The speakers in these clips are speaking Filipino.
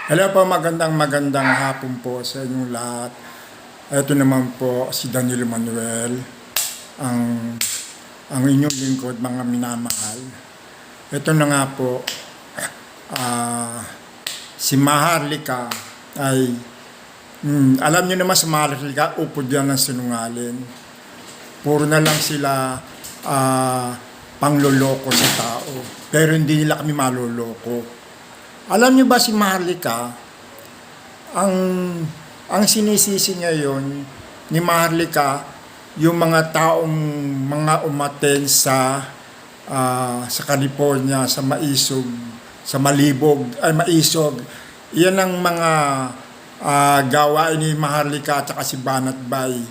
Hello po, magandang hapon po sa inyong lahat. Ito naman po si Daniel Manuel, ang inyong lingkod, mga minamahal. Ito na nga po, si Maharlika ay, alam niyo naman si Maharlika, upod yan ng sinungaling. Puro na lang sila pangloloko sa tao, pero hindi nila kami maloloko. Alam niyo ba si Maharlika, ang sinisisi ngayon ni Maharlika, yung mga taong mga umaten sa California, sa Maisog, sa Malibog, ay Maisog. Iyan ang mga gawain ni Maharlika at si Banat Bay.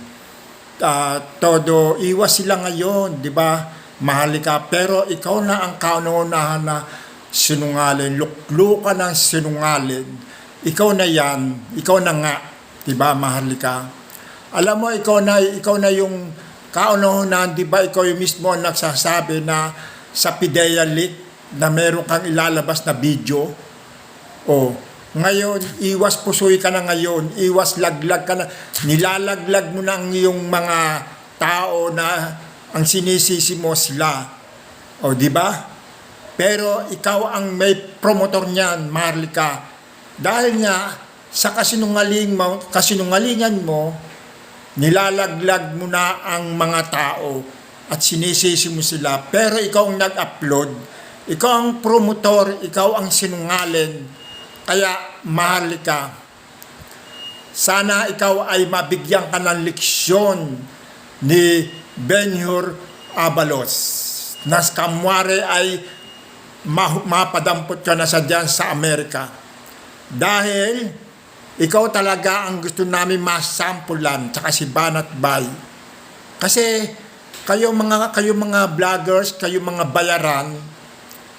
Todo iwas sila ngayon, di ba? Maharlika, pero ikaw na ang kaunahan na sinungaling, luklukan ng sinungaling. Ikaw na yan, ikaw na nga, 'di ba, Maharlika? Alam mo, ikaw na yung kaunahan, 'di ba? Ikaw yung mismo ang nagsasabi na sa PIDEA leak na meron kang ilalabas na video. O, ngayon, iwas pusoy ka na ngayon, iwas laglag ka na, nilalaglag mo na ang iyong mga tao na ang sinisisi mo sila. O, 'di ba? Pero ikaw ang may promotor niyan, Maharlika. Dahil nga sa kasinungalingan mo, nilalaglag mo na ang mga tao at sinisisi mo sila. Pero ikaw ang nag-upload, ikaw ang promotor, ikaw ang sinungaling. Kaya, Maharlika, sana ikaw ay mabigyan ka ng leksyon ni Ben-Hur Abalos na kamwari ay mapadampot ka na sa dyan sa Amerika. Dahil ikaw talaga ang gusto namin masampulan, tsaka si Banat Bay. Kasi kayo mga vloggers, kayo mga bayaran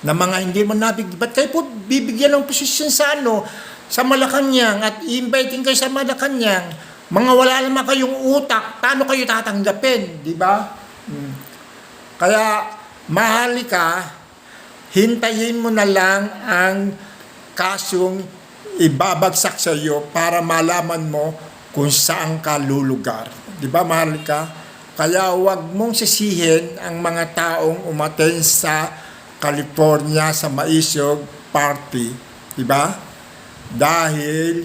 na mga hindi mo nabigyan. Ba't kayo po bibigyan ng posisyon sa sa Malacanang at i-inviting kayo sa Malacanang? Mga wala naman kayong utak, paano kayo tatanggapin, di ba? Kaya Maharlika, hintayin mo na lang ang kasong ibabagsak sa iyo para malaman mo kung saan ka lulugar. Di ba, Maharlika? Kaya huwag mong sisihin ang mga taong umaten sa California sa Maisog Party. Di ba? Dahil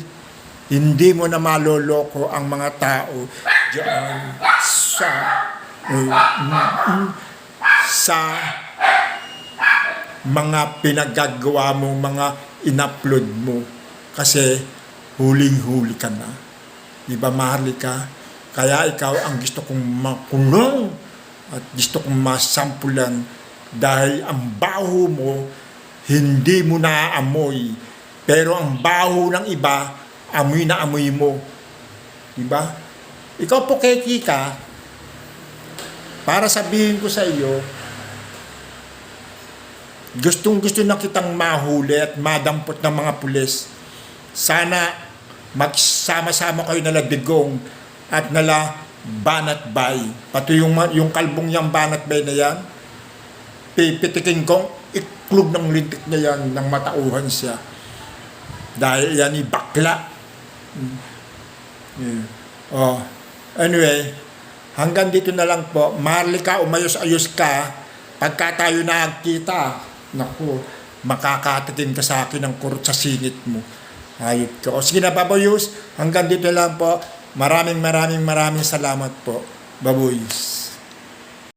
hindi mo na maloloko ang mga tao diyan sa mga pinagagawa mo, mga in-upload mo. Kasi huling-huli ka na. Diba, Maharlika? Kaya ikaw ang gusto kong makulong at gusto kong masampulan dahil ang baho mo, hindi mo naaamoy. Pero ang baho ng iba, amoy na amoy mo. Diba? Ikaw po, Kika, para sabihin ko sa iyo, gustong-gusto na kitang mahuli at madampot ng mga pulis. Sana magsama-sama kayo nala Digong at nala Banat Bay. Pati yung kalbong yung Banat Bay na yan, pipitikin kong iklog ng lintik na yan ng matauhan siya. Dahil yan bakla. Anyway, hanggang dito na lang po. Maharlika, umayos-ayos ka. Pagka tayo nakakita, naku, makakatitin ka sa akin ng kurot sa singit mo. Hayop ka. O sige na, baboyus. Hanggang dito lang po. Maraming salamat po. Baboyus.